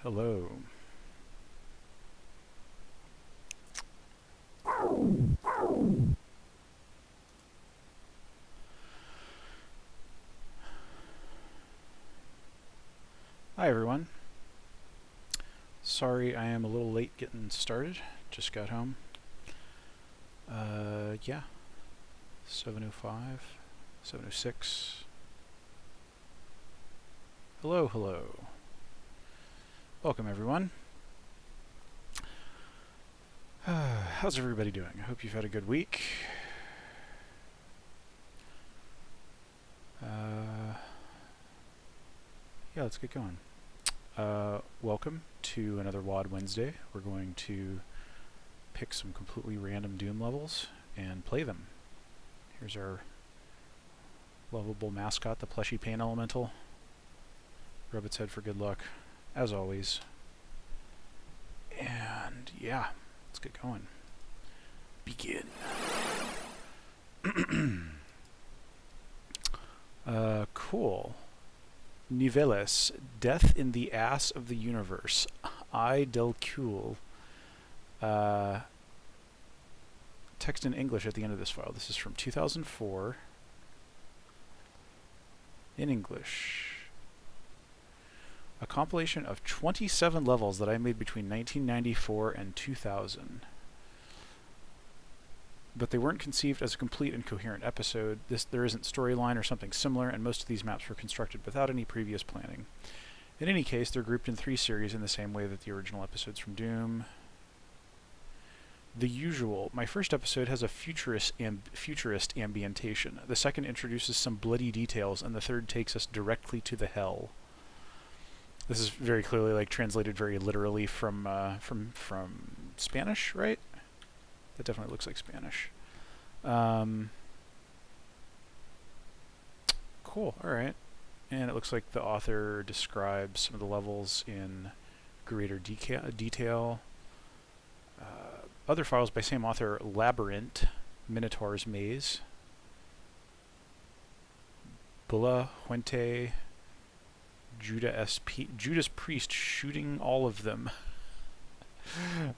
Hello. Hi everyone. Sorry I am a little late getting started. Just got home. Yeah. 7:05, 7:06. Hello, hello. Welcome everyone. How's everybody doing? I hope you've had a good week. Yeah, let's get going. Welcome to another WAD Wednesday. We're going to pick some completely random Doom levels and play them. Here's our lovable mascot, the plushy pain elemental. Rub its head for good luck, as always. And yeah, let's get going. Begin. Cool. Niveles, death in the ass of the universe. I del cul. Text in English at the end of this file. This is from 2004. In English. A compilation of 27 levels that I made between 1994 and 2000. But they weren't conceived as a complete and coherent episode. There isn't storyline or something similar, and most of these maps were constructed without any previous planning. In any case, they're grouped in 3 series in the same way that the original episodes from Doom. The usual. My first episode has a futurist ambientation. The second introduces some bloody details, and the third takes us directly to the hell. This is very clearly like translated very literally from Spanish, right? That definitely looks like Spanish. Cool, alright. And it looks like the author describes some of the levels in greater detail. Other files by same author: Labyrinth, Minotaur's Maze, Bulla Huente, Judas Priest shooting all of them.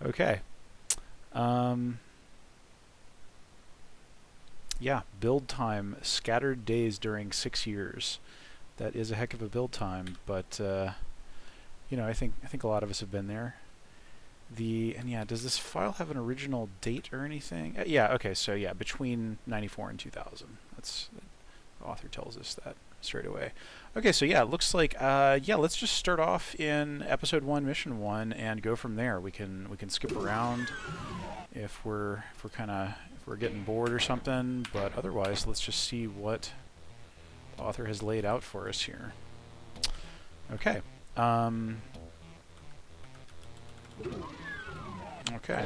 Okay. Yeah, build time, scattered days during 6 years. That is a heck of a build time, but you know, I think a lot of us have been there. And yeah, does this file have an original date or anything? Yeah, okay, so yeah, between 94 and 2000. The author tells us that straight away. Okay, so yeah, it looks like yeah, let's just start off in episode 1, mission 1, and go from there. We can skip around if we're getting bored or something, but otherwise let's just see what the author has laid out for us here. Okay. Okay.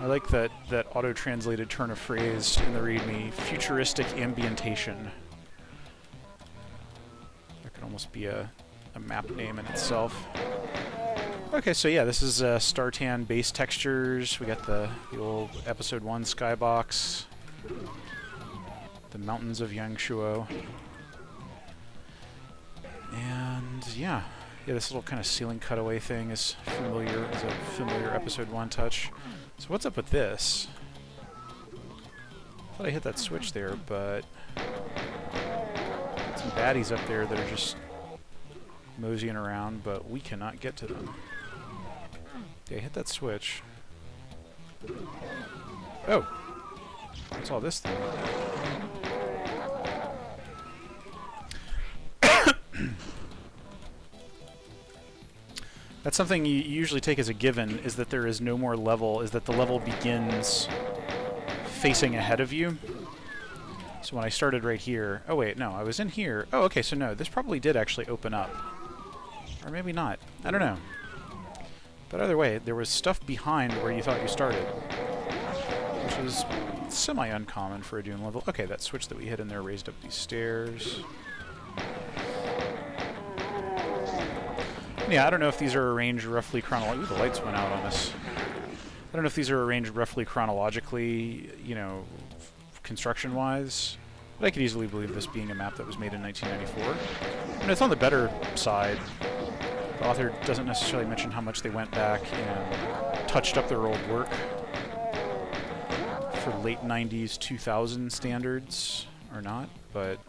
I like that auto-translated turn of phrase in the README, futuristic ambientation. That could almost be a map name in itself. Okay, so yeah, this is Startan base textures. We got the old episode 1 skybox, the mountains of Yangshuo, and yeah, this little kind of ceiling cutaway thing is a familiar episode 1 touch. So what's up with this? I thought I hit that switch there, but some baddies up there that are just moseying around, but we cannot get to them. Okay, hit that switch. Oh! What's all this thing? That's something you usually take as a given, is that there is no more level, is that the level begins facing ahead of you. So when I started right here... Oh wait, no, I was in here. Oh, okay, so no, this probably did actually open up. Or maybe not. I don't know. But either way, there was stuff behind where you thought you started, which is semi-uncommon for a Doom level. Okay, that switch that we hit in there raised up these stairs. Yeah, I don't know if these are arranged roughly chronologically. Ooh, the lights went out on us. I don't know if these are arranged roughly chronologically, you know, construction-wise, But I could easily believe this being a map that was made in 1994. And it's on the better side. The author doesn't necessarily mention how much they went back and touched up their old work for late 90s, 2000 standards, or not, but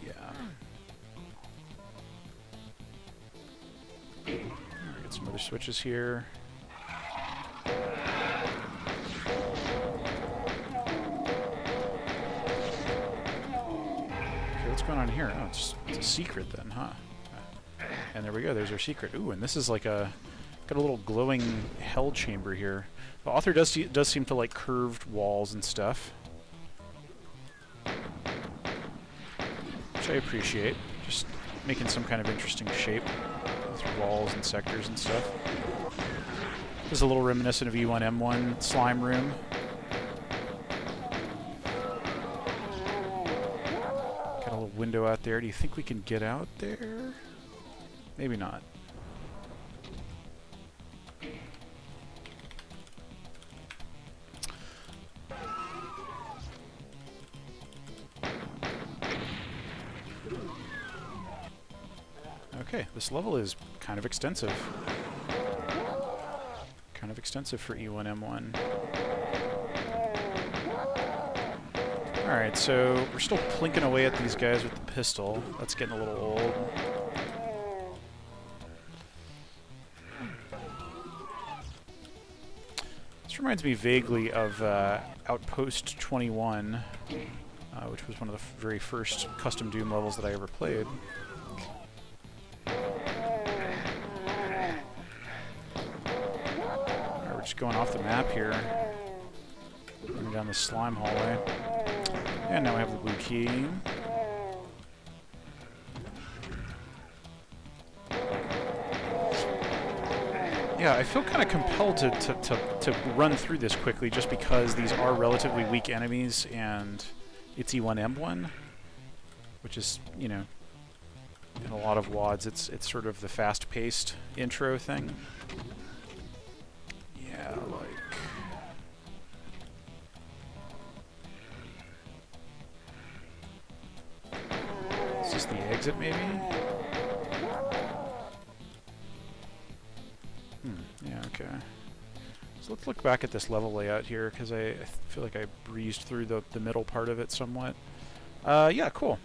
yeah. Get some other switches here. What's going on here? Oh, it's a secret then, huh? And there we go, there's our secret. Ooh, and this is like got a little glowing hell chamber here. The author does seem to like curved walls and stuff, which I appreciate. Just making some kind of interesting shape through walls and sectors and stuff. This is a little reminiscent of E1M1 slime room. Window out there. Do you think we can get out there? Maybe not. Okay, this level is kind of extensive. Kind of extensive for E1M1. Alright, so we're still plinking away at these guys with the pistol. That's getting a little old. This reminds me vaguely of Outpost 21, which was one of the very first custom Doom levels that I ever played. Alright, we're just going off the map here. Going down the slime hallway. And now we have the blue key. Yeah, I feel kind of compelled to run through this quickly just because these are relatively weak enemies and it's E1M1, which is, you know, in a lot of WADs, it's sort of the fast-paced intro thing. Yeah, like... Is this the exit, maybe? Yeah, okay. So let's look back at this level layout here, because I feel like I breezed through the middle part of it somewhat. Yeah, cool.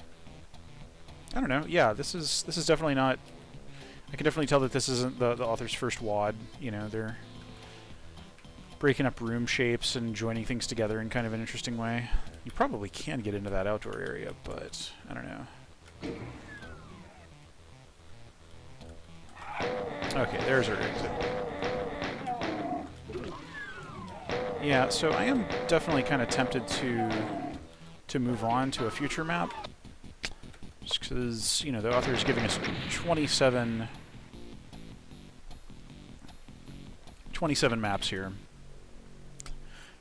I don't know. Yeah, this is definitely not... I can definitely tell that this isn't the author's first WAD. You know, they're breaking up room shapes and joining things together in kind of an interesting way. You probably can get into that outdoor area, but I don't know. Okay, there's our exit. Yeah, so I am definitely kind of tempted to move on to a future map. Just because, you know, the author is giving us 27 maps here.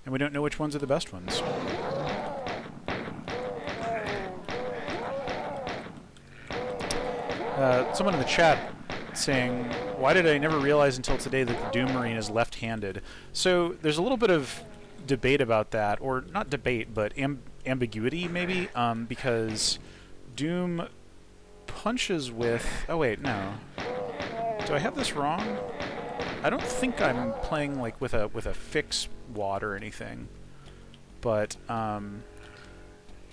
And we don't know which ones are the best ones. Someone in the chat saying, why did I never realize until today that the Doom Marine is left-handed? So there's a little bit of debate about that, or not debate, but ambiguity maybe, because Doom punches with... Oh wait, no. Do I have this wrong? I don't think I'm playing like with a fix WAD or anything, but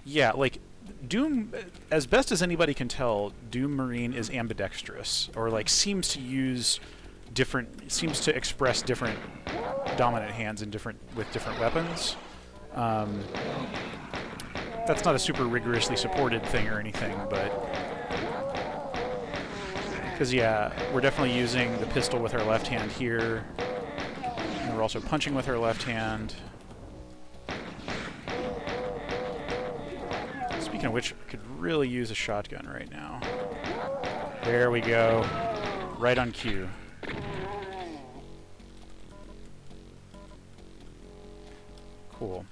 yeah, like Doom, as best as anybody can tell, Doom Marine is ambidextrous, or like seems to express different dominant hands in with different weapons. That's not a super rigorously supported thing or anything, but because yeah, we're definitely using the pistol with our left hand here, and we're also punching with our left hand. Speaking of which, I could really use a shotgun right now. There we go. Right on cue. Cool.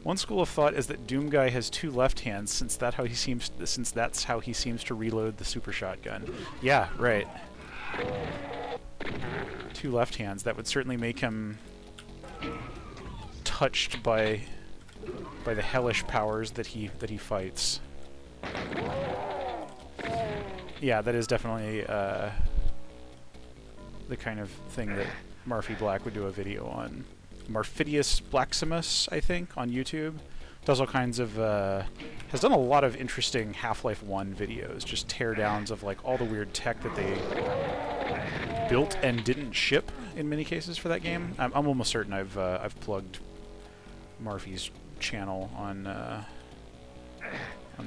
One school of thought is that Doom Guy has two left hands, since that's how he seems to reload the super shotgun. Yeah, right. Two left hands. That would certainly make him touched by the hellish powers that he fights. Yeah, that is definitely the kind of thing that Marfy Black would do a video on. Marfidius Blaximus, I think, on YouTube. Does all kinds of, has done a lot of interesting Half-Life 1 videos, just teardowns of like all the weird tech that they built and didn't ship in many cases for that game. I'm almost certain I've plugged Marfy's channel on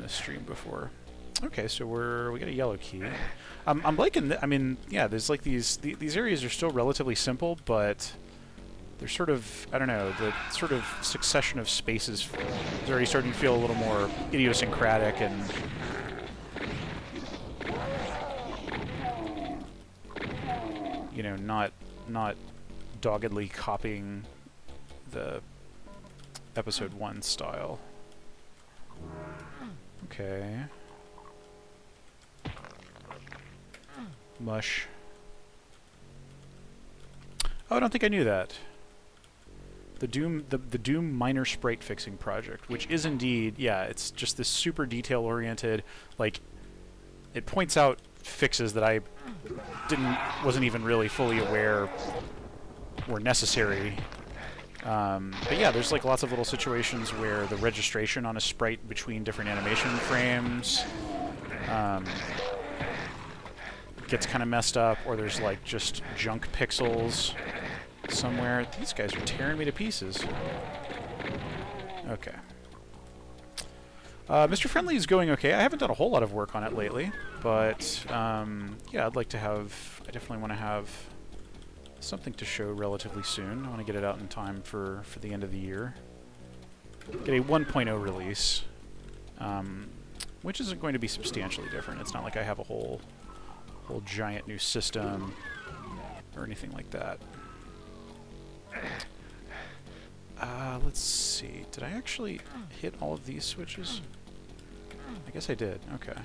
this stream before. Okay, so we got a yellow key. I'm liking. I mean, yeah, there's like these areas are still relatively simple, but they're sort of, I don't know, the sort of succession of spaces is already starting to feel a little more idiosyncratic and you know, not doggedly copying the episode 1 style. Okay. Mush. Oh, I don't think I knew that. The Doom minor sprite fixing project, which is indeed, yeah, it's just this super detail oriented, like it points out fixes that I wasn't even really fully aware were necessary. But yeah, there's like lots of little situations where the registration on a sprite between different animation frames gets kind of messed up, or there's like just junk pixels somewhere. These guys are tearing me to pieces. Okay. Mr. Friendly is going okay. I haven't done a whole lot of work on it lately, but yeah, I definitely want to have something to show relatively soon. I want to get it out in time for the end of the year. Get a 1.0 release, which isn't going to be substantially different. It's not like I have a whole giant new system or anything like that. Let's see. Did I actually hit all of these switches? I guess I did. Okay.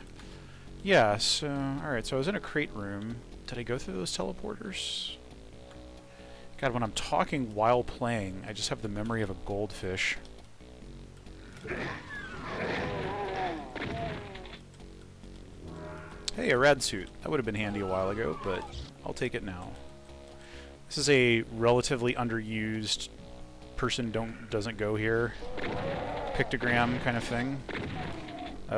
Yeah, so, alright, so I was in a crate room. Did I go through those teleporters? God, when I'm talking while playing, I just have the memory of a goldfish. Hey, a rad suit. That would have been handy a while ago, but I'll take it now. This is a relatively underused person doesn't go here pictogram kind of thing,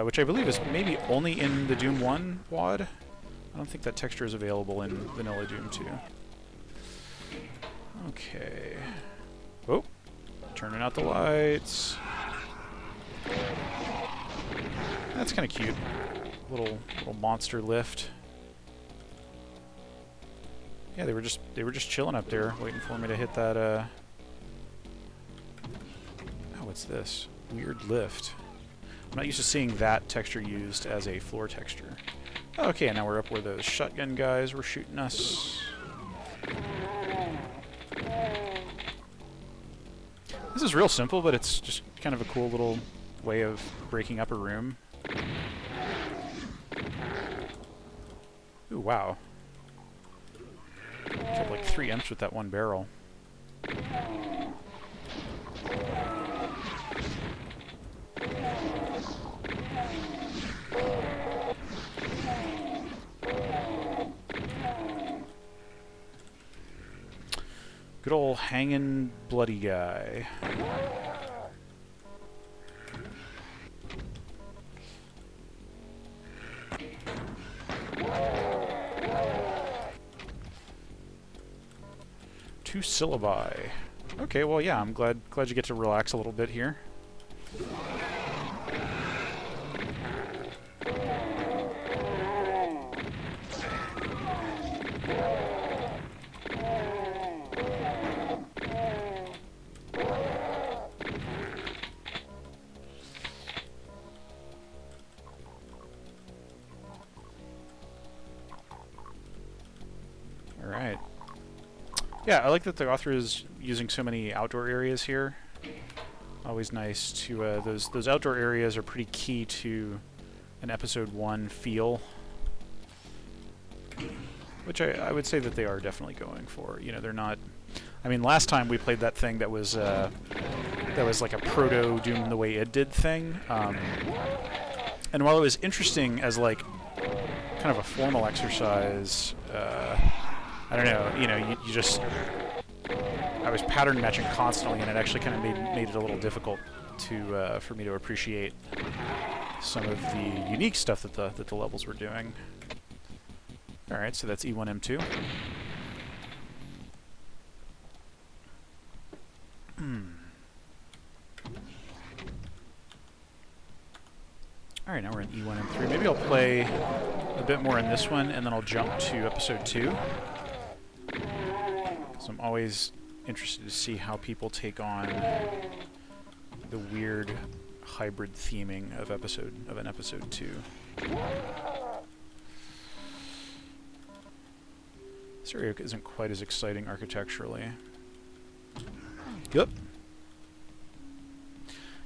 which I believe is maybe only in the Doom 1 WAD. I don't think that texture is available in vanilla Doom 2. Okay. Oh, turning out the lights. That's kind of cute. Little monster lift. Yeah, they were just chilling up there, waiting for me to hit that. Oh, what's this? Weird lift. I'm not used to seeing that texture used as a floor texture. Okay, now we're up where those shotgun guys were shooting us. This is real simple, but it's just kind of a cool little way of breaking up a room. Ooh, wow. Killed like 3 imps with that one barrel. Good ol' hanging bloody guy. Two syllabi. Okay, well, yeah, I'm glad you get to relax a little bit here. Alright. Yeah, I like that the author is using so many outdoor areas here. Always nice to, those outdoor areas are pretty key to an episode 1 feel. Which I would say that they are definitely going for. You know, they're not... I mean, last time we played that thing that was like a proto Doom the way it did thing. And while it was interesting as like kind of a formal exercise, I don't know, you know, you just, I was pattern matching constantly, and it actually kind of made it a little difficult to for me to appreciate some of the unique stuff that the levels were doing. All right, so that's E1 M2. All right, now we're in E1 M3. Maybe I'll play a bit more in this one, and then I'll jump to episode 2. So I'm always interested to see how people take on the weird hybrid theming of an episode 2. This area isn't quite as exciting architecturally. Yep.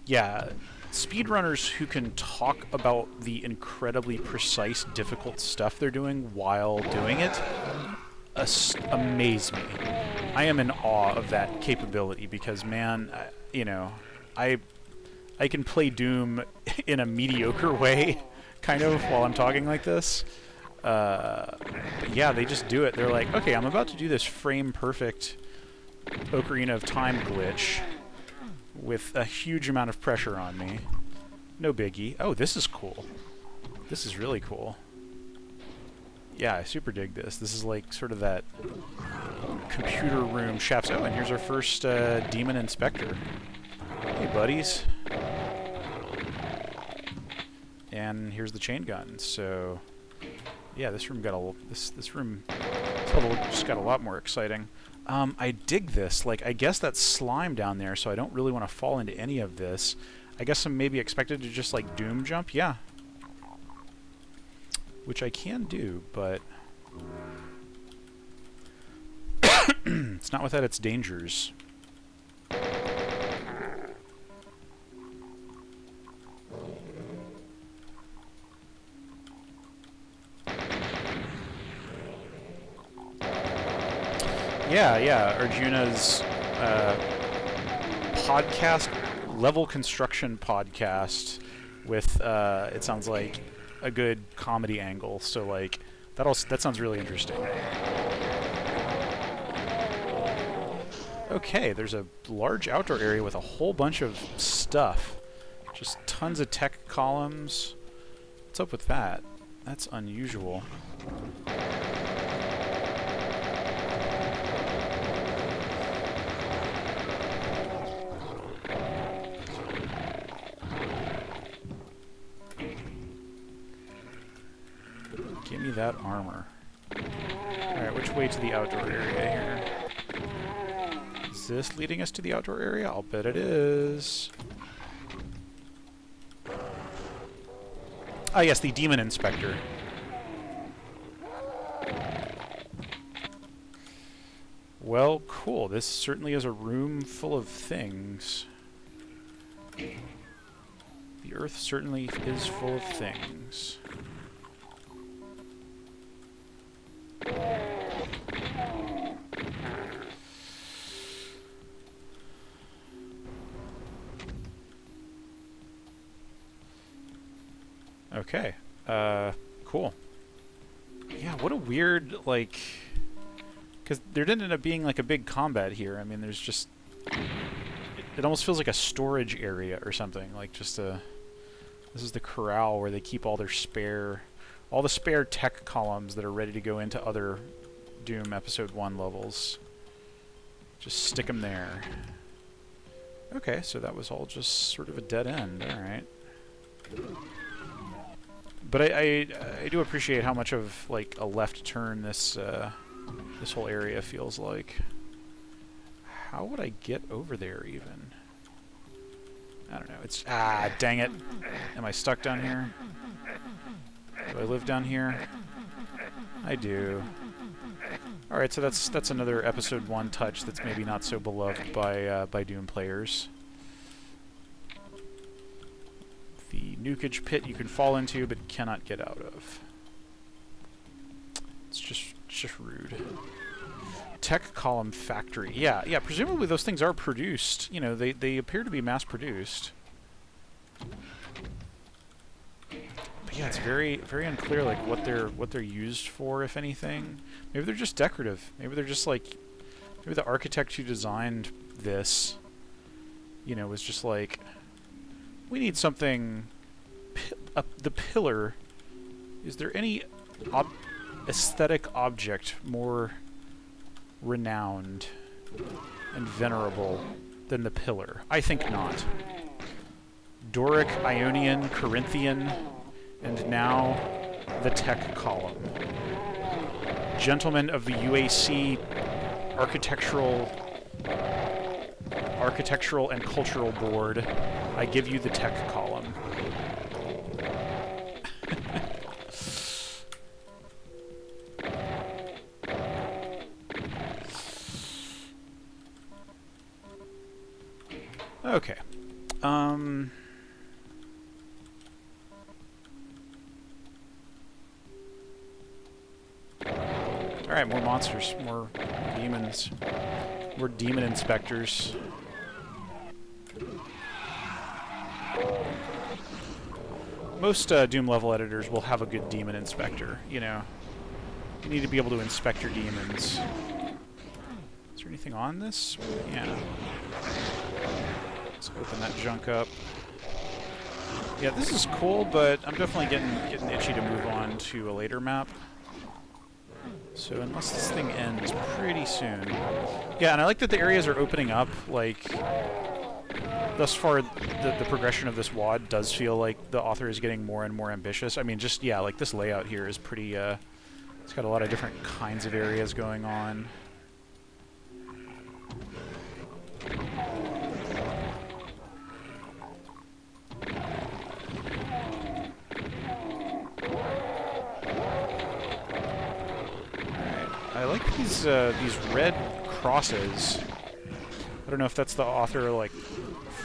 Yeah, speedrunners who can talk about the incredibly precise, difficult stuff they're doing while doing it amaze me. I am in awe of that capability because, man, you know, I can play Doom in a mediocre way, kind of, while I'm talking like this. But yeah, they just do it. They're like, okay, I'm about to do this frame-perfect Ocarina of Time glitch with a huge amount of pressure on me. No biggie. Oh, this is cool. This is really cool. Yeah, I super dig this. This is like sort of that computer room shafts. Oh, and here's our first demon inspector. Hey, buddies. And here's the chain gun. So, yeah, this room got a this room just got a lot more exciting. I dig this. Like, I guess that's slime down there, so I don't really want to fall into any of this. I guess I'm maybe expected to just, like, Doom jump? Yeah. Which I can do, but it's not without its dangers. Yeah, Arjuna's podcast, level construction podcast with, it sounds like, a good comedy angle. So, like, that sounds really interesting. Okay, there's a large outdoor area with a whole bunch of stuff. Just tons of tech columns. What's up with that? That's unusual. Give me that armor. Alright, which way to the outdoor area here? Is this leading us to the outdoor area? I'll bet it is. Ah, yes, the demon inspector. Well, cool. This certainly is a room full of things. The Earth certainly is full of things. Okay, cool. Yeah, what a weird, like, because there didn't end up being, like, a big combat here. I mean, there's just, it almost feels like a storage area or something, like just a, this is the corral where they keep all the spare tech columns that are ready to go into other Doom Episode 1 levels. Just stick them there. Okay, so that was all just sort of a dead end, alright. But I do appreciate how much of, like, a left turn this this whole area feels like. How would I get over there, even? I don't know. It's... Ah, dang it. Am I stuck down here? Do I live down here? I do. Alright, so that's another Episode 1 touch that's maybe not so beloved by Doom players. The nukage pit you can fall into but cannot get out of. It's just rude. Tech column factory. Yeah, yeah. Presumably those things are produced. You know, they appear to be mass produced. But yeah, it's very unclear like what they're used for, if anything. Maybe they're just decorative. Maybe they're just like, maybe the architect who designed this, you know, was just like, we need something. The pillar. Is there any aesthetic object more renowned and venerable than the pillar? I think not. Doric, Ionian, Corinthian, and now the tech column. Gentlemen of the UAC Architectural and Cultural Board, I give you the tech column. Okay. Alright, more monsters, more demons, more demon inspectors. Most Doom level editors will have a good demon inspector, you know. You need to be able to inspect your demons. Is there anything on this? Yeah. Let's open that junk up. Yeah, this is cool, but I'm definitely getting itchy to move on to a later map. So unless this thing ends pretty soon. Yeah, and I like that the areas are opening up. Like, thus far, the progression of this WAD does feel like the author is getting more and more ambitious. I mean, just, yeah, like this layout here is pretty, it's got a lot of different kinds of areas going on. I like these red crosses. I don't know if that's the author like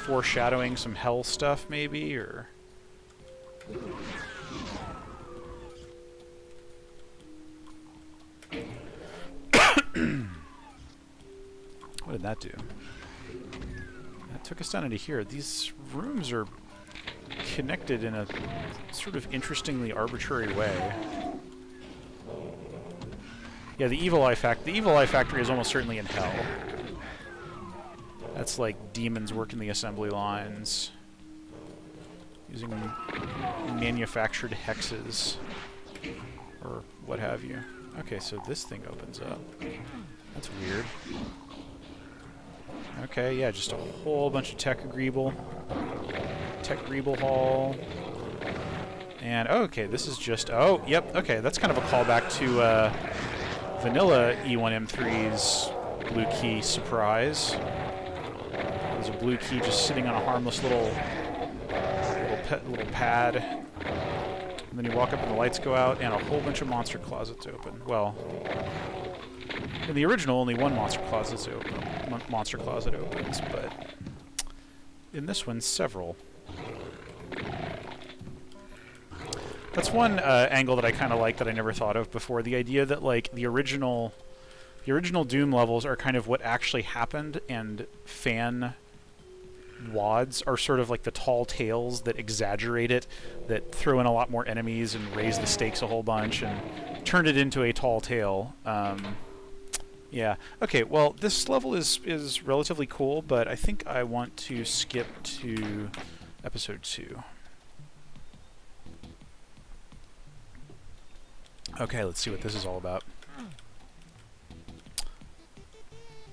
foreshadowing some hell stuff, maybe, or. What did that do? That took us down into here. These rooms are connected in a sort of interestingly arbitrary way. Yeah, the Evil Eye Factory is almost certainly in hell. That's like demons working the assembly lines, using manufactured hexes, or what have you. Okay, so this thing opens up. That's weird. Okay, yeah, just a whole bunch of Tech Greeble Hall. And, oh, okay, this is just, oh, yep, okay, that's kind of a callback to, vanilla E1M3's blue key surprise. There's a blue key just sitting on a harmless little pad. And then you walk up and the lights go out and a whole bunch of monster closets open. Well, in the original only one monster closet opens, but in this one several. That's one angle that I kind of like that I never thought of before. The idea that like the original Doom levels are kind of what actually happened, and fan WADs are sort of like the tall tales that exaggerate it, that throw in a lot more enemies and raise the stakes a whole bunch and turn it into a tall tale. Yeah. Okay. Well, this level is relatively cool, but I think I want to skip to episode 2. Okay, let's see what this is all about.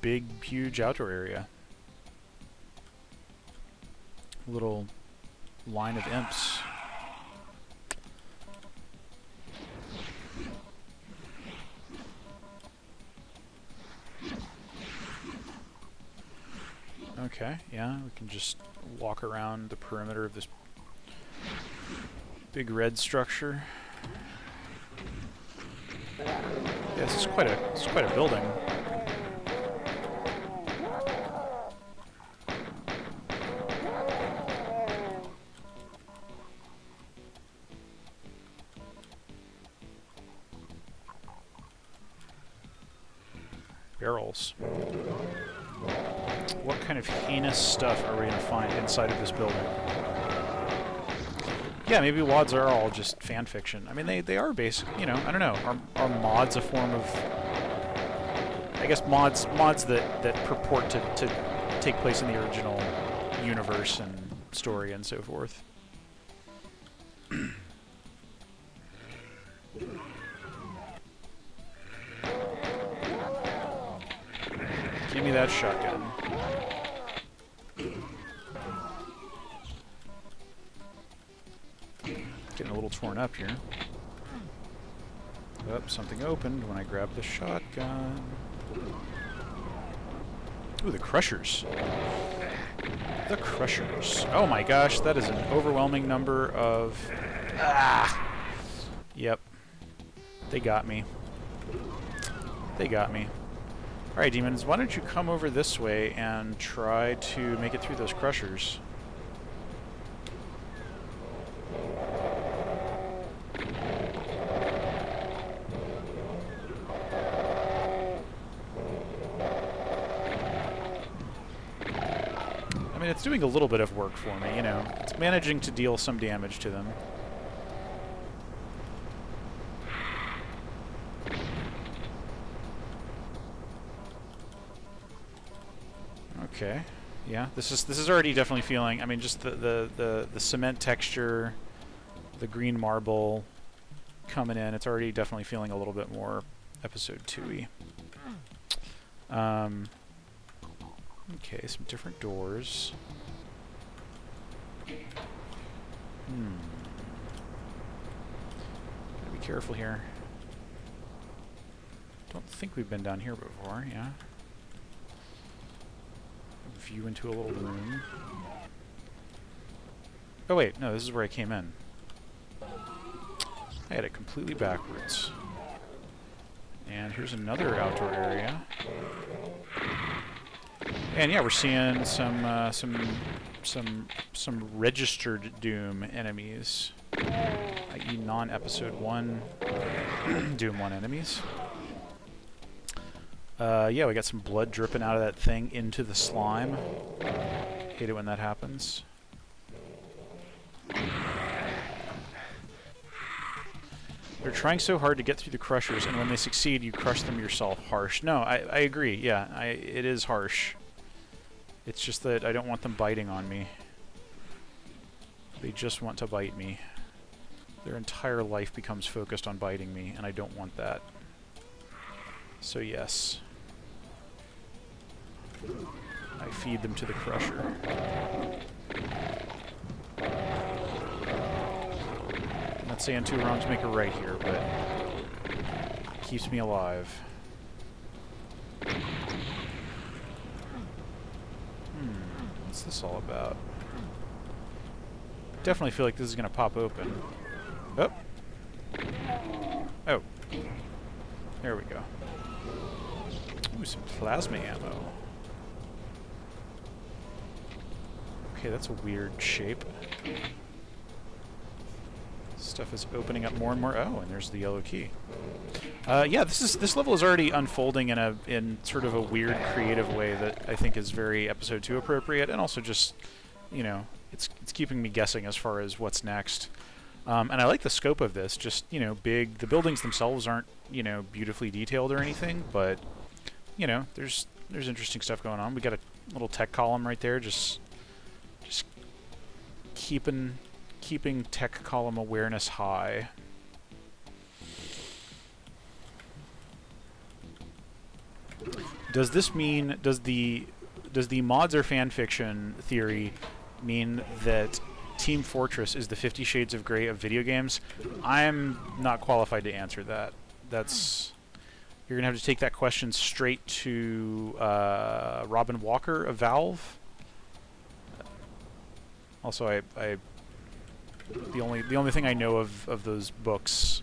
Big, huge outdoor area. Little line of imps. Okay, yeah, we can just walk around the perimeter of this big red structure. Yeah, this is quite a building. Barrels. What kind of heinous stuff are we going to find inside of this building? Yeah, maybe WADs are all just fan fiction. I mean, they are basic, you know, I don't know. Are mods a form of... I guess mods that purport to take place in the original universe and story and so forth. Give me that shotgun. Getting a little torn up here. Oh, something opened when I grabbed the shotgun. Ooh, the crushers. The crushers. Oh my gosh, that is an overwhelming number of... Ah! Yep. They got me. They got me. Alright, demons, why don't you come over this way and try to make it through those crushers. I mean, it's doing a little bit of work for me, you know. It's managing to deal some damage to them. Okay, yeah, this is already definitely feeling. I mean, just the cement texture, the green marble coming in. It's already definitely feeling a little bit more episode 2-y. Okay, some different doors. Gotta be careful here. Don't think we've been down here before. Yeah. View into a little room. Oh wait, no, this is where I came in. I had it completely backwards. And here's another outdoor area. And yeah, we're seeing some registered Doom enemies, i.e. non-episode 1 Doom 1 enemies. Yeah, we got some blood dripping out of that thing into the slime. Hate it when that happens. They're trying so hard to get through the crushers, and when they succeed, you crush them yourself. Harsh. No, I agree. Yeah, it is harsh. It's just that I don't want them biting on me. They just want to bite me. Their entire life becomes focused on biting me, and I don't want that. So yes. I feed them to the crusher. I'm not saying two wrongs make a right here, but it keeps me alive. What's this all about? Definitely feel like this is going to pop open. Oh. Oh. There we go. Ooh, some plasma ammo. Okay, that's a weird shape. Stuff is opening up more and more. Oh, and there's the yellow key. Yeah, this level is already unfolding in sort of a weird, creative way that I think is very episode 2 appropriate, and also just, you know, it's keeping me guessing as far as what's next. And I like the scope of this. Just, you know, big. The buildings themselves aren't, you know, beautifully detailed or anything, but you know, there's interesting stuff going on. We got a little tech column right there, just keeping tech column awareness high. Does this mean, does the mods or fanfiction theory mean that Team Fortress is the 50 Shades of Grey of video games? I'm not qualified to answer that. That's... You're going to have to take that question straight to Robin Walker of Valve. Also, the only thing I know of those books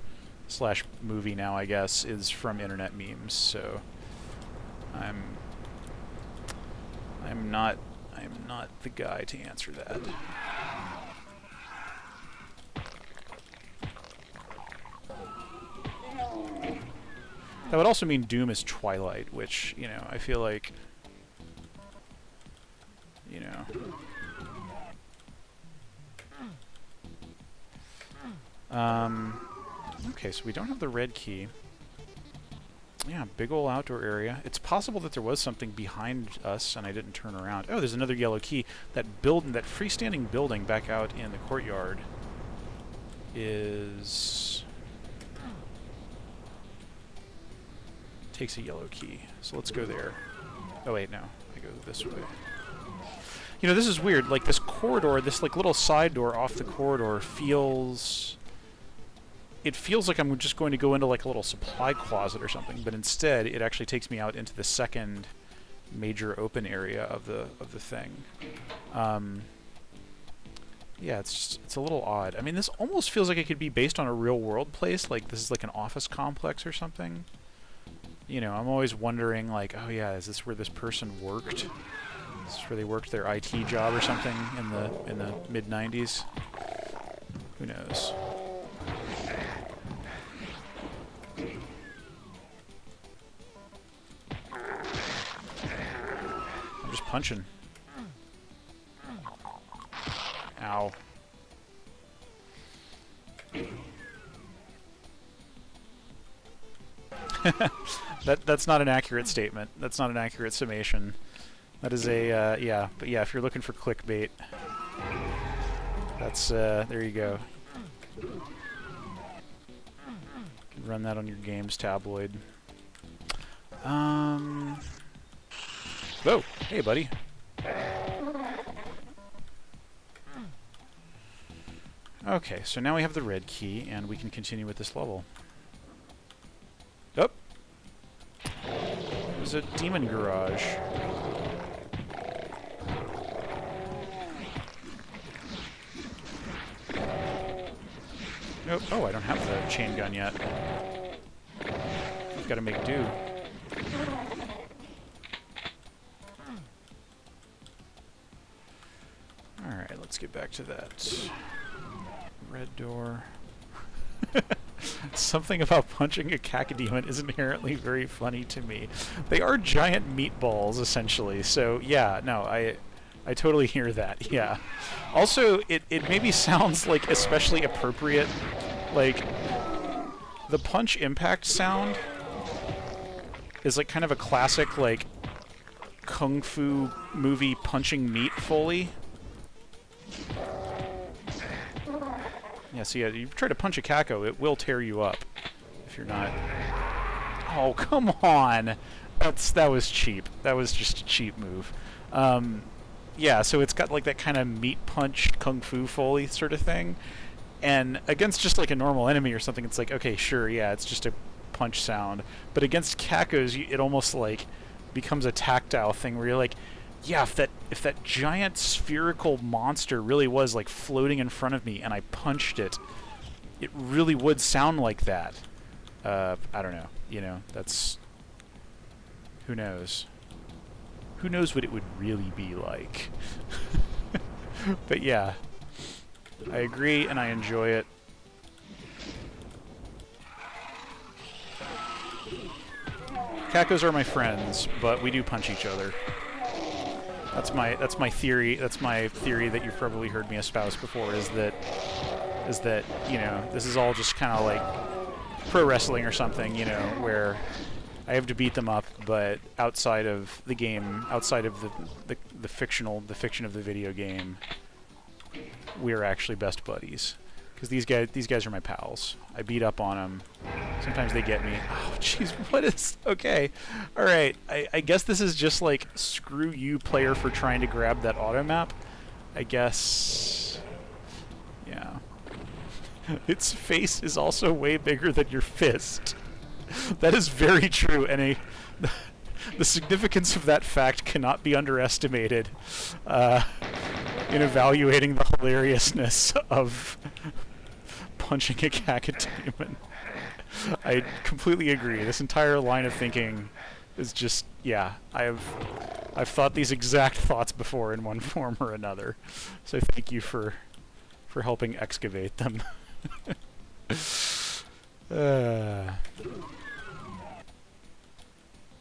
/ movie now, I guess, is from internet memes. So I'm not the guy to answer that. That would also mean Doom is Twilight, which, you know, I feel like, you know. Okay, so we don't have the red key. Yeah, big ol' outdoor area. It's possible that there was something behind us and I didn't turn around. Oh, there's another yellow key. That freestanding building back out in the courtyard takes a yellow key. So let's go there. Oh wait, no. I go this way. You know, this is weird. Like, this corridor, this, like, little side door off the corridor feels... It feels like I'm just going to go into, like, a little supply closet or something, but instead, it actually takes me out into the second major open area of the thing. Yeah, it's a little odd. I mean, this almost feels like it could be based on a real-world place. Like, this is, like, an office complex or something. You know, I'm always wondering, like, oh, yeah, is this where this person worked? Is this where they worked their IT job or something in the mid-90s? Who knows? I'm just punching. Ow. That's not an accurate statement. That's not an accurate summation. That is a, yeah. But yeah, if you're looking for clickbait, that's, there you go. You can run that on your games tabloid. Whoa! Hey, buddy. Okay, so now we have the red key, and we can continue with this level. Oh! There's a demon garage. Nope. Oh, I don't have the chain gun yet. I've got to make do. Alright, let's get back to that. Red door. Something about punching a cacodemon is inherently very funny to me. They are giant meatballs, essentially, so yeah, no, I totally hear that, yeah. Also, it maybe sounds like especially appropriate, like, the punch impact sound is like kind of a classic, like, kung fu movie punching meat Foley. Yeah, so yeah, you try to punch a caco, it will tear you up if you're not... Oh, come on! That was cheap. That was just a cheap move. Yeah, so it's got like that kind of meat punch kung fu Foley sort of thing. And against just like a normal enemy or something, it's like, okay, sure, yeah, it's just a punch sound. But against cacos, it almost like becomes a tactile thing where you're like, yeah, if that giant spherical monster really was like floating in front of me and I punched it, it really would sound like that. I don't know. You know, that's... Who knows? Who knows what it would really be like? But yeah, I agree and I enjoy it. Cacos are my friends, but we do punch each other. That's my theory. That's my theory that you've probably heard me espouse before. Is that you know, this is all just kind of like pro wrestling or something, you know, where I have to beat them up, but outside of the game, outside of the fiction of the video game, we're actually best buddies. Because these guys are my pals. I beat up on them. Sometimes they get me. Oh, jeez, what is... Okay. Alright, I guess this is just like, screw you, player, for trying to grab that auto map. I guess... Yeah. Its face is also way bigger than your fist. That is very true, and the significance of that fact cannot be underestimated in evaluating the hilariousness of punching a cacodemon. I completely agree. This entire line of thinking is just, yeah, I've thought these exact thoughts before in one form or another. So thank you for helping excavate them.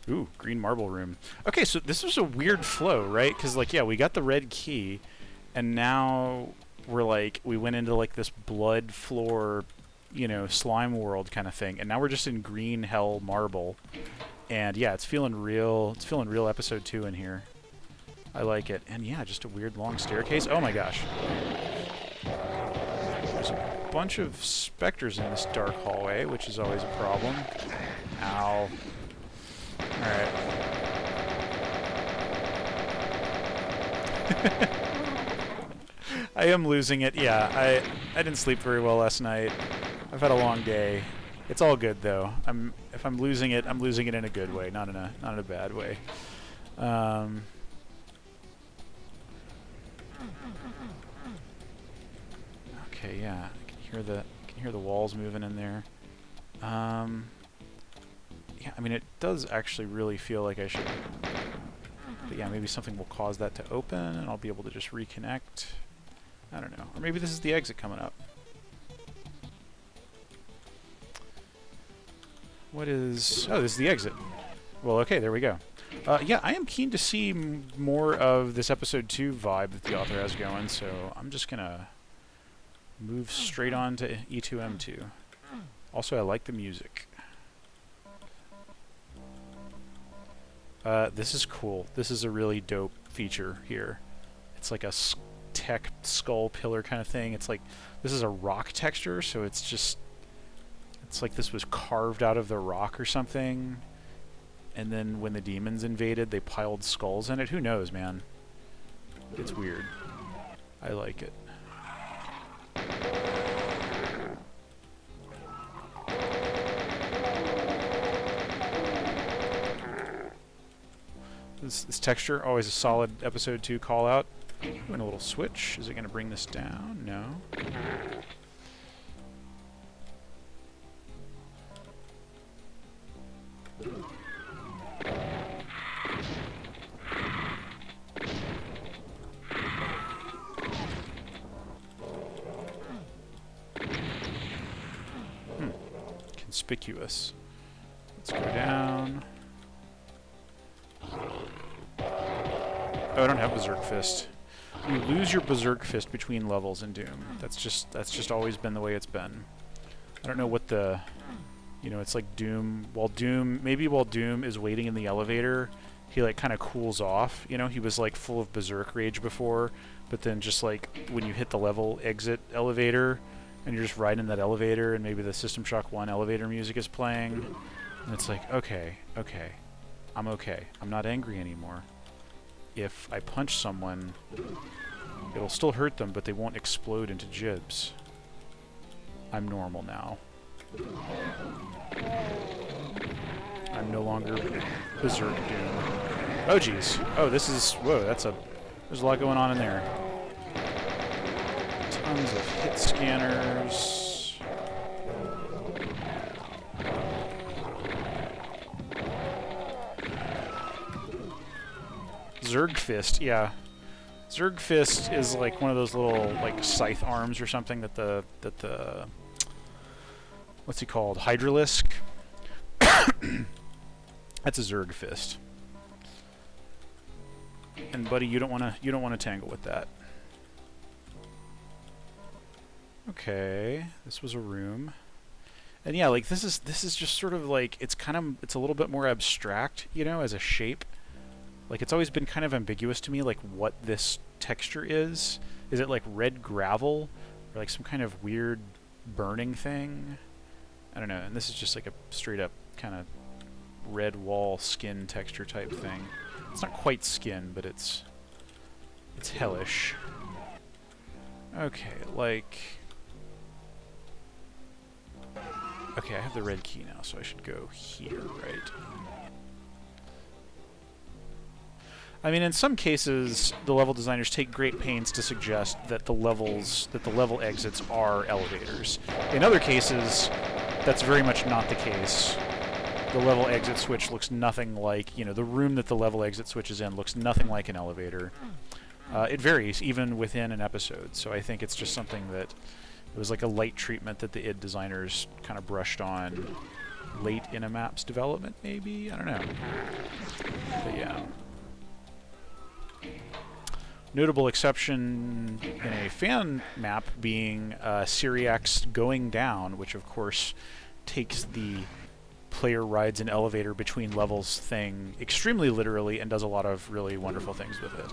Ooh, green marble room. Okay, so this was a weird flow, right? Because, like, yeah, we got the red key, and now we're, like, we went into, like, this blood floor, you know, slime world kind of thing, and now we're just in green hell marble. And, yeah, it's feeling real episode 2 in here. I like it. And, yeah, just a weird long staircase. Oh, my gosh. There's a bunch of specters in this dark hallway, which is always a problem. Ow. Alright. I am losing it. Yeah, I didn't sleep very well last night. I've had a long day. It's all good though. If I'm losing it in a good way, not in a bad way. Okay, yeah. I can hear the walls moving in there. Yeah, I mean, it does actually really feel like I should... But yeah, maybe something will cause that to open, and I'll be able to just reconnect. I don't know. Or maybe this is the exit coming up. What is... Oh, this is the exit. Well, okay, there we go. Yeah, I am keen to see more of this episode 2 vibe that the author has going, so I'm just gonna move straight on to E2M2. Also, I like the music. This is cool. This is a really dope feature here. It's like a tech skull pillar kind of thing. It's like, this is a rock texture, so it's just, it's like this was carved out of the rock or something. And then when the demons invaded, they piled skulls in it. Who knows, man? It's weird. I like it. This texture, always a solid episode 2 call out. And a little switch. Is it going to bring this down? No. Conspicuous. Let's go down. Oh, I don't have Berserk Fist. You lose your Berserk Fist between levels in Doom. That's just always been the way it's been. I don't know what the... You know, it's like Doom... Maybe while Doom is waiting in the elevator, he, like, kind of cools off. You know, he was, like, full of Berserk Rage before, but then just, like, when you hit the level exit elevator, and you're just riding that elevator, and maybe the System Shock 1 elevator music is playing, and it's like, okay, I'm okay. I'm not angry anymore. If I punch someone, it'll still hurt them, but they won't explode into gibs. I'm normal now. I'm no longer Berserk Doom. Oh, jeez. Oh, this is... Whoa, there's a lot going on in there. Tons of hit scanners. Zerg Fist, yeah. Zerg Fist is like one of those little like scythe arms or something that the what's he called? Hydralisk. That's a Zerg Fist. And buddy, you don't wanna tangle with that. Okay, this was a room. And yeah, like this is just sort of like it's a little bit more abstract, you know, as a shape. Like, it's always been kind of ambiguous to me, like, what this texture is. Is it, like, red gravel? Or, like, some kind of weird burning thing? I don't know. And this is just, like, a straight-up kind of red wall skin texture type thing. It's not quite skin, but it's hellish. Okay, like... Okay, I have the red key now, so I should go here, right? I mean, in some cases, the level designers take great pains to suggest that the level exits are elevators. In other cases, that's very much not the case. The level exit switch looks nothing like, you know, the room that the level exit switch is in looks nothing like an elevator. It varies, even within an episode, so I think it's just something that it was like a light treatment that the id designers kind of brushed on late in a map's development, maybe? I don't know. But yeah. Notable exception in a fan map being Syriac's Going Down, which of course takes the player rides an elevator between levels thing extremely literally and does a lot of really wonderful things with it.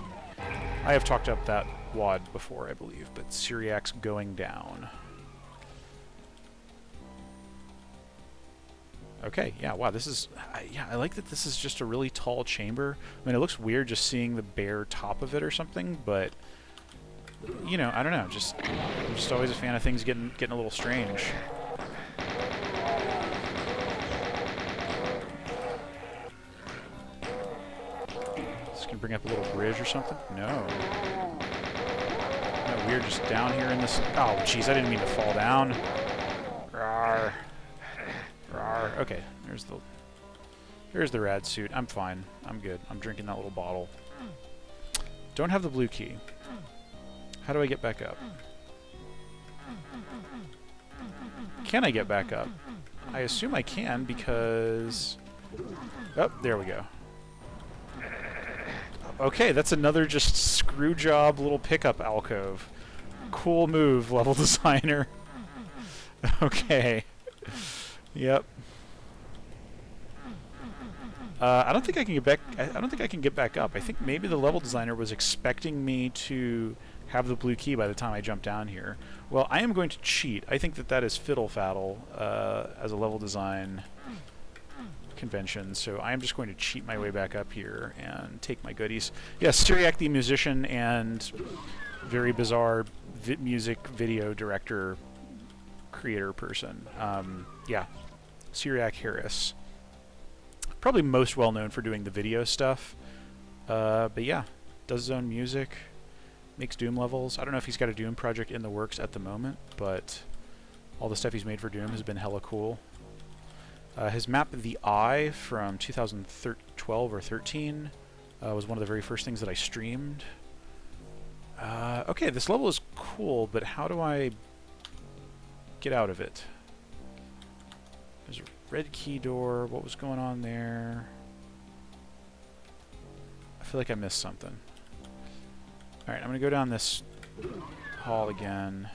I have talked up that WAD before, I believe, but Syriac's Going Down. Okay, yeah, wow, this is... yeah, I like that this is just a really tall chamber. I mean, it looks weird just seeing the bare top of it or something, but... You know, I don't know, I'm just always a fan of things getting a little strange. This can bring up a little bridge or something? No. Isn't that weird just down here in this... Oh, jeez, I didn't mean to fall down. Rawr. Okay, here's the rad suit. I'm fine. I'm good. I'm drinking that little bottle. Don't have the blue key. How do I get back up? Can I get back up? I assume I can because... Oh, there we go. Okay, that's another just screw job little pickup alcove. Cool move, level designer. Okay. Yep. I don't think I can get back. I don't think I can get back up. I think maybe the level designer was expecting me to have the blue key by the time I jump down here. Well, I am going to cheat. I think that is fiddle faddle as a level design convention. So I am just going to cheat my way back up here and take my goodies. Yes, Syriac the musician and very bizarre music video director, creator person. Yeah, Syriac Harris. Probably most well known for doing the video stuff. But yeah, does his own music, makes Doom levels. I don't know if he's got a Doom project in the works at the moment, but all the stuff he's made for Doom has been hella cool. His map, The Eye, from 2012 or 13, was one of the very first things that I streamed. Okay, this level is cool, but how do I get out of it? There's a red key door. What was going on there? I feel like I missed something. Alright, I'm going to go down this hall again.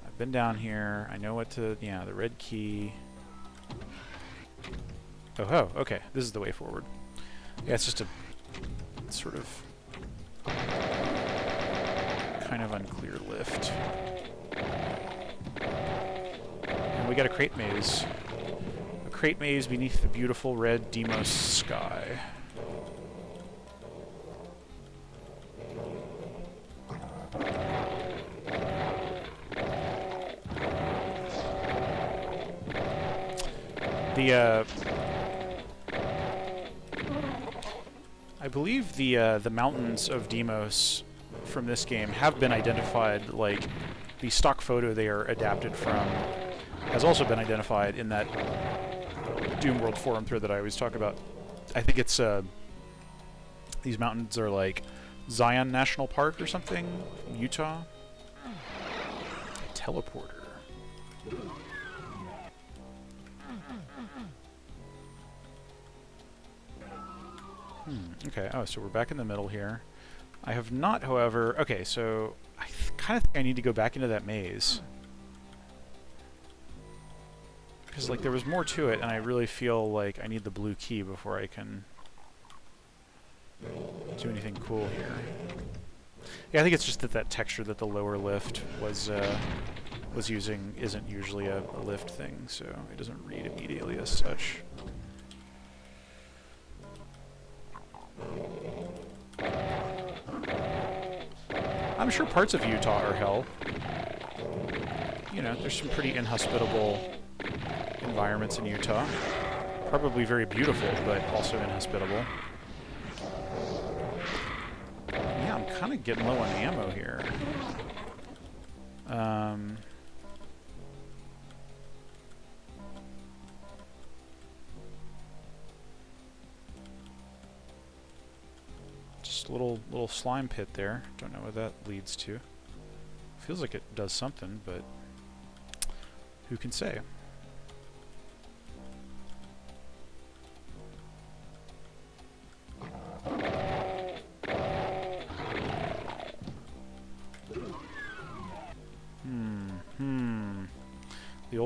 I've been down here. I know what to... Yeah, the red key. Oh, okay. This is the way forward. Yeah, it's just a sort of kind of unclear lift. And we got a crate maze. A crate maze beneath the beautiful red Deimos sky. I believe the mountains of Deimos from this game have been identified. Like, the stock photo they are adapted from has also been identified in that Doom World forum thread that I always talk about. I think it's these mountains are like Zion National Park or something, Utah. A teleporter. Okay, oh, so we're back in the middle here. I have not, however... Okay, so I kind of think I need to go back into that maze. Because, like, there was more to it, and I really feel like I need the blue key before I can do anything cool here. Yeah, I think it's just that that texture that the lower lift was using isn't usually a lift thing, so it doesn't read immediately as such. I'm sure parts of Utah are hell. You know, there's some pretty inhospitable environments in Utah. Probably very beautiful, but also inhospitable. Yeah, I'm kind of getting low on ammo here. Just a little slime pit there. Don't know what that leads to. Feels like it does something, but who can say?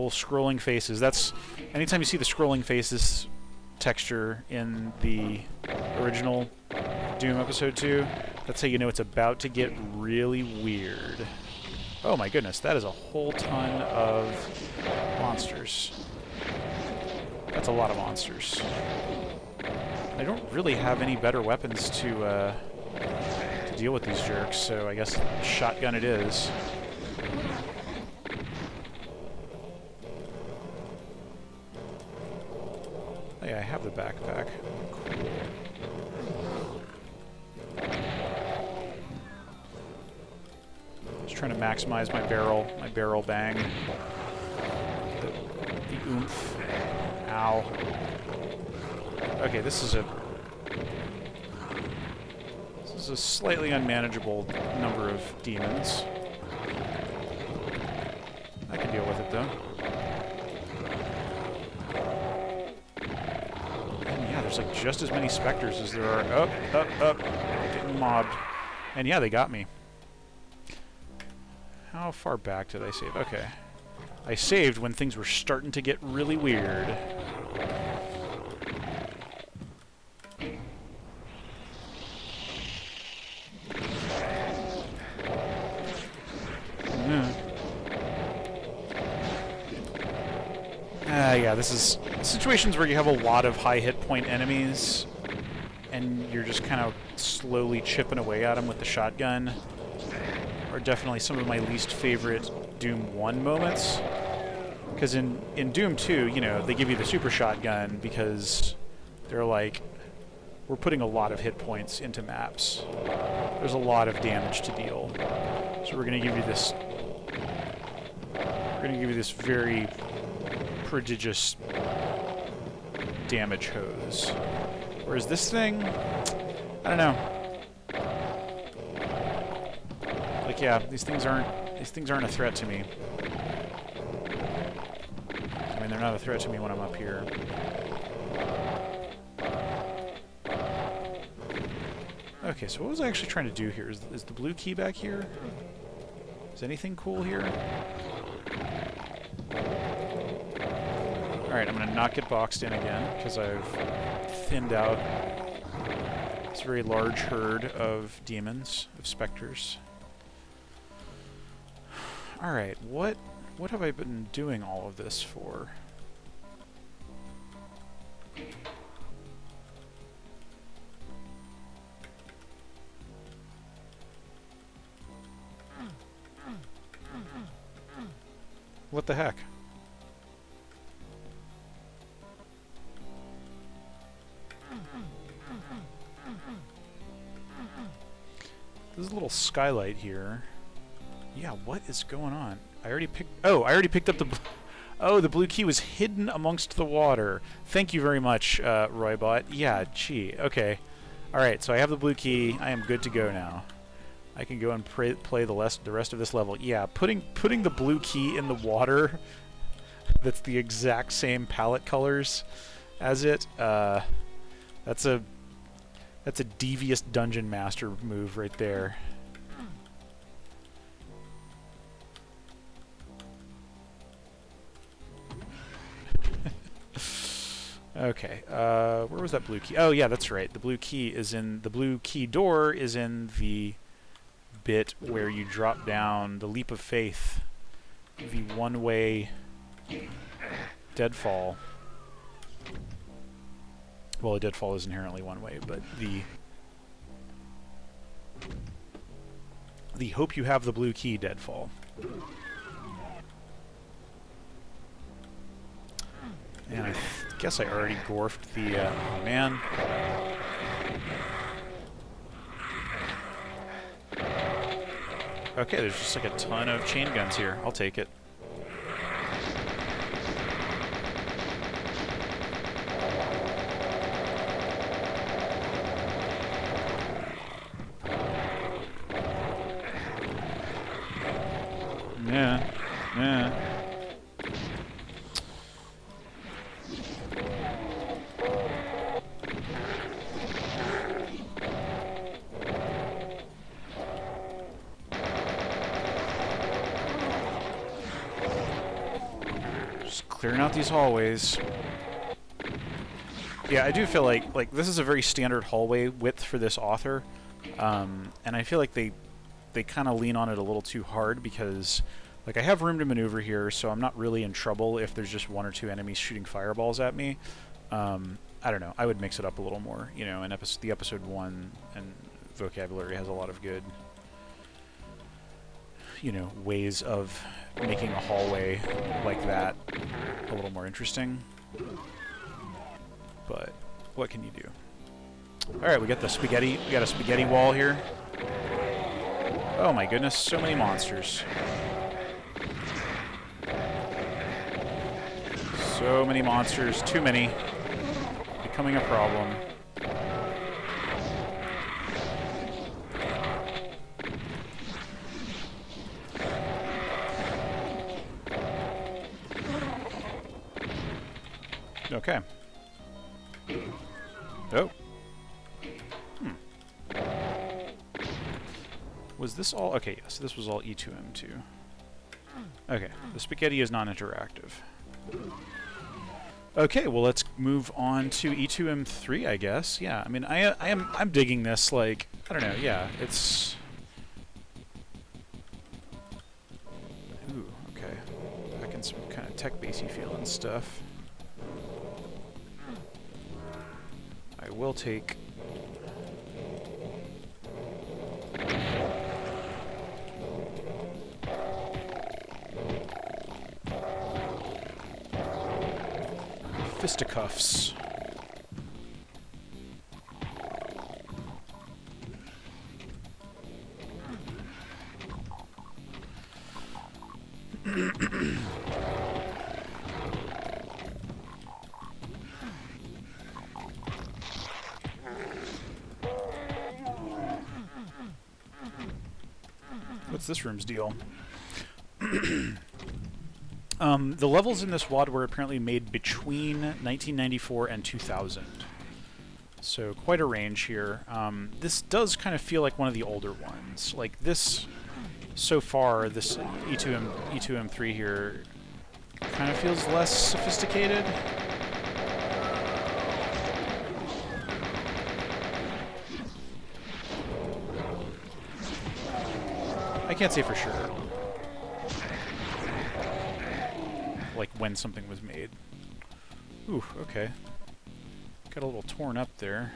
little scrolling faces. That's anytime you see the scrolling faces texture in the original Doom Episode 2, that's how you know it's about to get really weird. Oh my goodness, that is a whole ton of monsters. That's a lot of monsters. I don't really have any better weapons to deal with these jerks, so I guess shotgun it is. Oh yeah, I have the backpack. Cool. Just trying to maximize my barrel bang. The oomph. Ow. Okay, this is a slightly unmanageable number of demons. I can deal with it though. And yeah, there's like just as many specters as there are. Up, getting mobbed. And yeah, they got me. How far back did I save? Okay. I saved when things were starting to get really weird. Yeah, this is situations where you have a lot of high hit point enemies and you're just kind of slowly chipping away at them with the shotgun are definitely some of my least favorite Doom 1 moments. Because in Doom 2, you know, they give you the super shotgun because they're like, we're putting a lot of hit points into maps. There's a lot of damage to deal. So we're going to give you this... We're going to give you this very prodigious damage hose. Whereas this thing, I don't know. Like, yeah, these things aren't a threat to me. I mean, they're not a threat to me when I'm up here. Okay, so what was I actually trying to do here? Is the blue key back here? Is anything cool here? Alright, I'm going to not get boxed in again, because I've thinned out this very large herd of demons, of specters. Alright, what have I been doing all of this for? What the heck? There's a little skylight here. Yeah, what is going on? I already picked up the... Oh, the blue key was hidden amongst the water. Thank you very much, Roybot. Yeah, gee. Okay. Alright, so I have the blue key. I am good to go now. I can go and play the rest of this level. Yeah, putting the blue key in the water that's the exact same palette colors as it, that's a devious dungeon master move right there. Okay, where was that blue key? Oh yeah, that's right. The blue key door is in the bit where you drop down the leap of faith, the one-way deadfall. Well, a deadfall is inherently one way, but the hope you have the blue key deadfall. And I guess I already gorfed the, oh man. Okay, there's just like a ton of chain guns here. I'll take it. Yeah. Clearing out these hallways. Yeah, I do feel like this is a very standard hallway width for this author, and I feel like they kind of lean on it a little too hard because, like, I have room to maneuver here, so I'm not really in trouble if there's just one or two enemies shooting fireballs at me. I don't know. I would mix it up a little more, you know. And the episode 1 and vocabulary has a lot of good, you know, ways of making a hallway like that a little more interesting. But what can you do? All right, we got the spaghetti. We got a spaghetti wall here. Oh my goodness, so many monsters. So many monsters, too many. Becoming a problem. Okay. Oh. Was this all? Okay, yes, this was all E2M2. Okay, the spaghetti is non-interactive. Okay, well, let's move on to E2M3, I guess. Yeah, I mean, I'm digging this. Like, I don't know. Yeah, it's. Ooh, okay. Back in some kind of tech-basey feeling stuff. I will take. Fisticuffs. What's this room's deal? The levels in this WAD were apparently made between 1994 and 2000. So quite a range here. This does kind of feel like one of the older ones. Like this, so far, this E2M3 here kind of feels less sophisticated. I can't say for sure. Like when something was made. Ooh, okay. Got a little torn up there.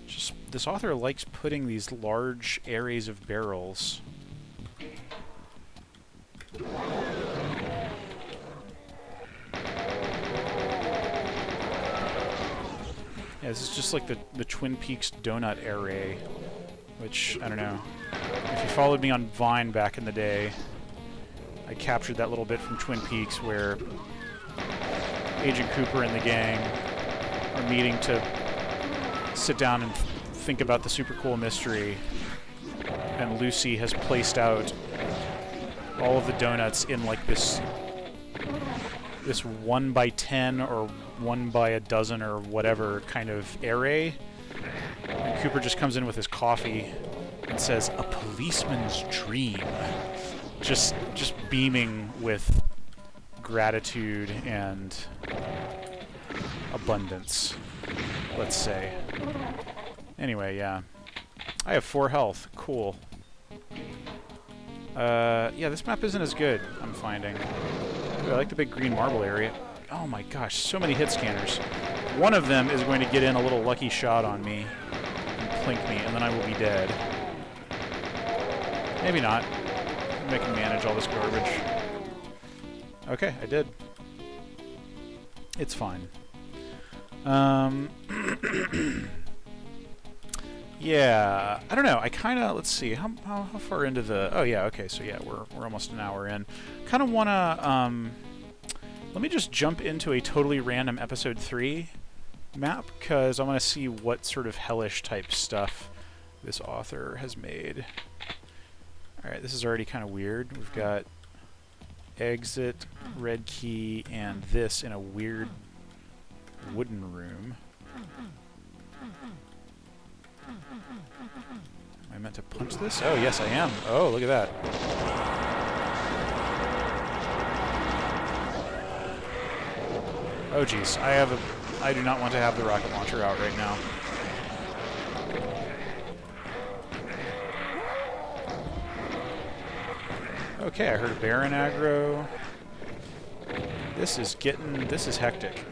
Just, this author likes putting these large arrays of barrels. Yeah, this is just like the Twin Peaks donut array, which, I don't know. If you followed me on Vine back in the day, I captured that little bit from Twin Peaks where Agent Cooper and the gang are meeting to sit down and think about the super cool mystery, and Lucy has placed out all of the donuts in like this 1 by 10 or 1 by a dozen or whatever kind of array, and Cooper just comes in with his coffee and says, "A policeman's dream." Just beaming with gratitude and abundance, let's say. Anyway, yeah. I have 4 health. Cool. Yeah, this map isn't as good, I'm finding. Ooh, I like the big green marble area. Oh my gosh, so many hit scanners. One of them is going to get in a little lucky shot on me and plink me, and then I will be dead. Maybe not. I can manage all this garbage. Okay, I did. It's fine. Yeah, I don't know. I kind of, let's see, how far into the? Oh yeah, okay. So yeah, we're almost an hour in. Kind of wanna let me just jump into a totally random episode 3 map because I want to see what sort of hellish type stuff this author has made. Alright, this is already kind of weird. We've got exit, red key, and this in a weird wooden room. Am I meant to punch this? Oh, yes, I am. Oh, look at that. Oh geez, I do not want to have the rocket launcher out right now. Okay, I heard a Baron aggro. This is hectic.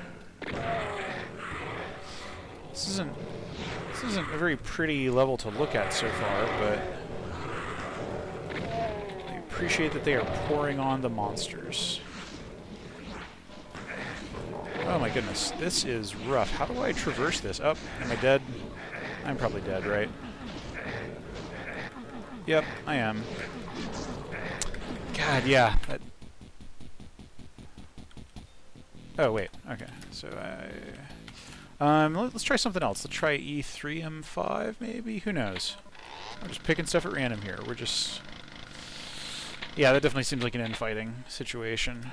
This isn't a very pretty level to look at so far, but I appreciate that they are pouring on the monsters. Oh my goodness, this is rough. How do I traverse this? Oh, am I dead? I'm probably dead, right? Yep, I am. God, yeah. Oh, wait. Okay, so let's try something else. Let's try E3M5, maybe? Who knows? I'm just picking stuff at random here. We're just... Yeah, that definitely seems like an infighting situation.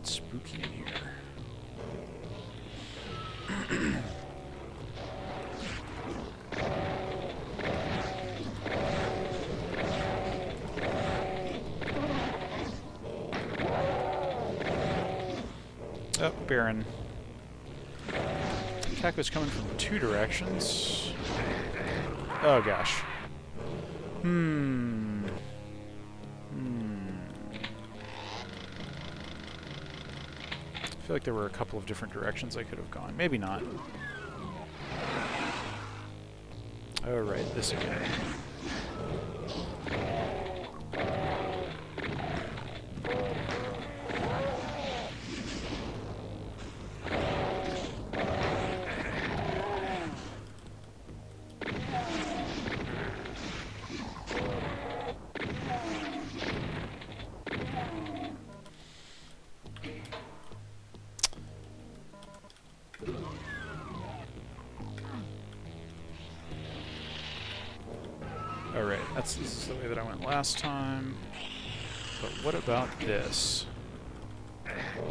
Spooky in here. Oh, Baron. Kako's coming from 2 directions. Oh gosh. I feel like there were a couple of different directions I could have gone. Maybe not. Oh, right, this again. Alright, this is the way that I went last time. But what about this?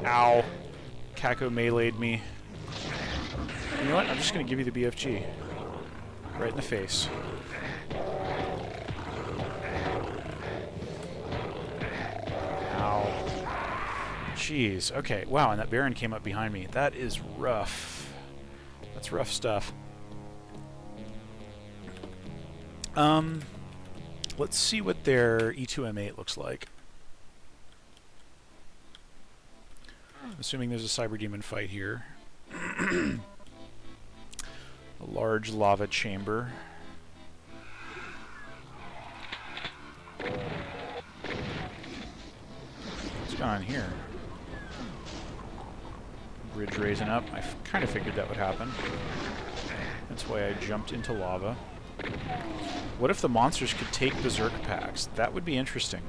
Ow. Kako meleeed me. You know what? I'm just going to give you the BFG. Right in the face. Ow. Jeez. Okay. Wow, and that Baron came up behind me. That is rough. That's rough stuff. Let's see what their E2M8 looks like. Assuming there's a Cyber Demon fight here. A large lava chamber. What's going on here? Bridge raising up. I kind of figured that would happen. That's why I jumped into lava. What if the monsters could take berserk packs? That would be interesting.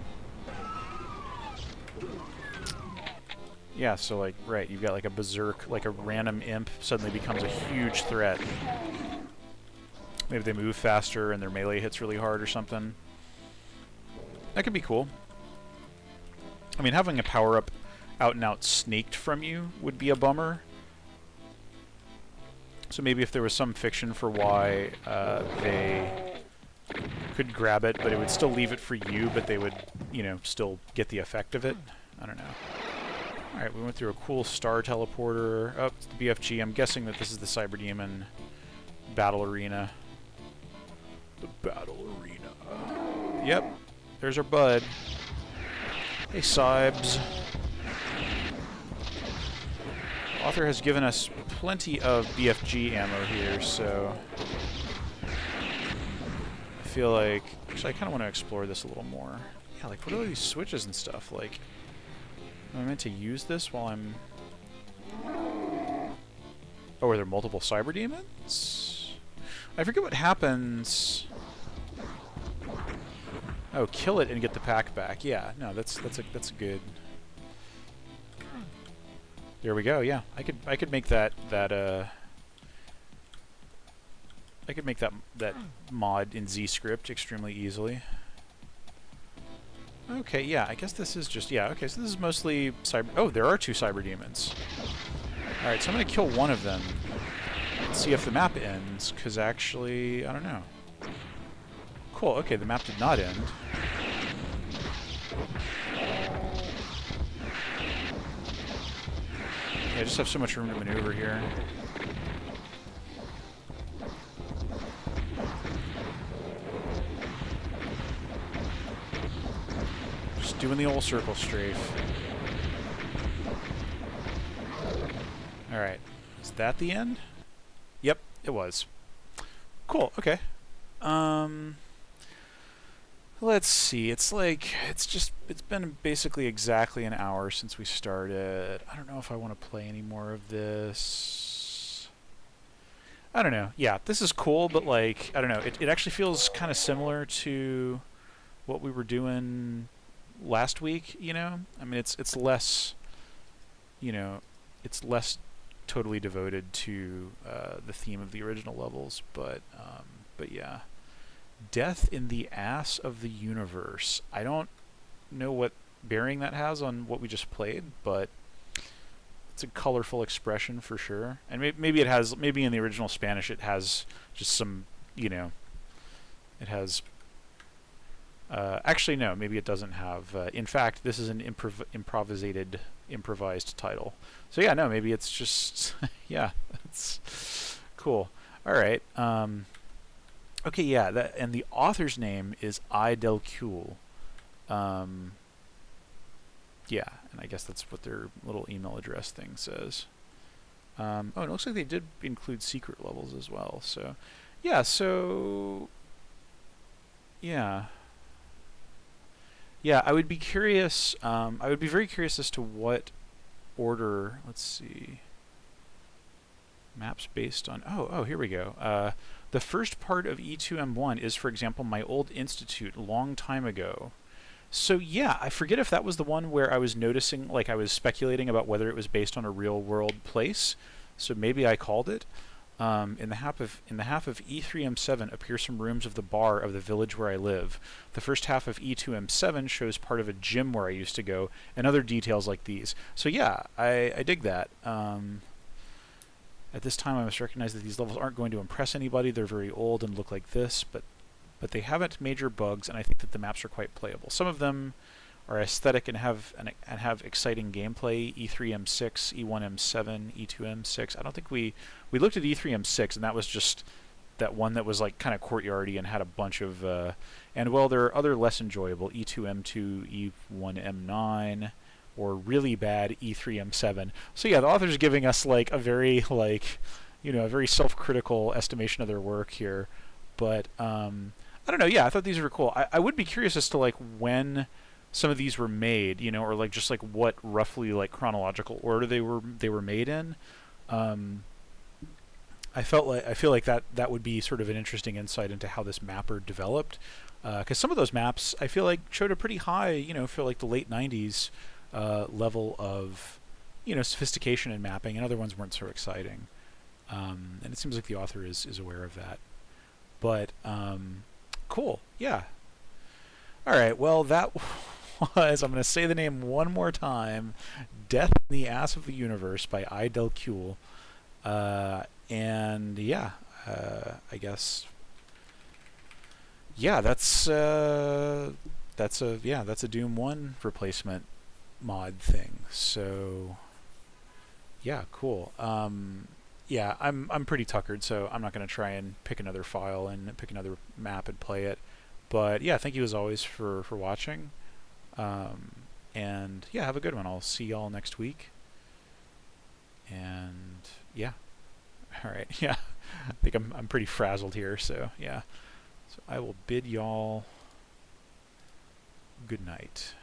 Yeah, so like, right, you've got like a berserk, like a random imp suddenly becomes a huge threat. Maybe they move faster and their melee hits really hard or something. That could be cool. I mean, having a power-up out and out snaked from you would be a bummer. So maybe if there was some fiction for why they could grab it, but it would still leave it for you, but they would, you know, still get the effect of it. I don't know. Alright, we went through a cool star teleporter. Oh, it's the BFG. I'm guessing that this is the Cyber Demon battle arena. The battle arena. Yep. There's our bud. Hey, Cybes. Author has given us plenty of BFG ammo here, so I feel like... Actually, I kind of want to explore this a little more. Yeah, like, what are these switches and stuff? Like, am I meant to use this while I'm... Oh, are there multiple Cyber Demons? I forget what happens... Oh, kill it and get the pack back. Yeah, no, that's a good... There we go. Yeah, I could make that make that mod in ZScript extremely easily. Okay, yeah, I guess this is just, yeah, okay, so this is mostly cyber... Oh, there are 2 cyber demons. Alright, so I'm going to kill one of them. Let's see if the map ends, because actually, I don't know. Cool, okay, the map did not end. Yeah, I just have so much room to maneuver here. Just doing the old circle strafe. Alright. Is that the end? Yep, it was. Cool, okay. Let's see. It's been basically exactly an hour since we started. I don't know if I want to play any more of this. I don't know. Yeah, this is cool, but like, I don't know. It actually feels kind of similar to what we were doing last week, you know? I mean, it's less, you know, it's less totally devoted to the theme of the original levels, but yeah. Death in the ass of the universe. I don't know what bearing that has on what we just played, but it's a colorful expression for sure. And maybe it has, maybe in the original Spanish it has just some, you know, it has... actually, no, maybe it doesn't have... in fact, this is an improvised title. So yeah, no, maybe it's just... yeah, that's cool. All right. Okay, yeah, and the author's name is Untitled. Yeah, and I guess that's what their little email address thing says. Oh, it looks like they did include secret levels as well. So, yeah, yeah. Yeah, I would be curious, I would be very curious as to what order, let's see, maps based on, oh, here we go. The first part of E2M1 is, for example, my old institute long time ago. So yeah, I forget if that was the one where I was noticing, like I was speculating about whether it was based on a real world place. So maybe I called it. In the half of E3M7 appear some rooms of the bar of the village where I live. The first half of E2M7 shows part of a gym where I used to go, and other details like these. So yeah, I dig that. At this time, I must recognize that these levels aren't going to impress anybody. They're very old and look like this, but they haven't major bugs, and I think that the maps are quite playable. Some of them are aesthetic and have exciting gameplay. E3M6, E1M7, E2M6. I don't think we looked at E3M6, and that was just that one that was like kind of courtyardy and had a bunch of and well, there are other less enjoyable E2M2, E1M9. Or really bad E3M7. So yeah, the author's giving us like a very like, you know, a very self-critical estimation of their work here. But I don't know. Yeah, I thought these were cool. I would be curious as to like when some of these were made, you know, or like just like what roughly like chronological order they were made in. I feel like that would be sort of an interesting insight into how this mapper developed, because some of those maps I feel like showed a pretty high, you know, for like the late 90s. Level of, you know, sophistication in mapping, and other ones weren't so exciting. And it seems like the author is aware of that. But cool, yeah. All right, well that was, I'm going to say the name one more time, Death in the Ass of the Universe by Untitled. And yeah, I guess, yeah, that's a Doom 1 replacement mod thing. So yeah, cool. Yeah, I'm pretty tuckered, so I'm not going to try and pick another file and pick another map and play it. But yeah, thank you as always for watching. And yeah, have a good one. I'll see y'all next week. And yeah. All right. Yeah. I think I'm pretty frazzled here, so yeah. So I will bid y'all good night.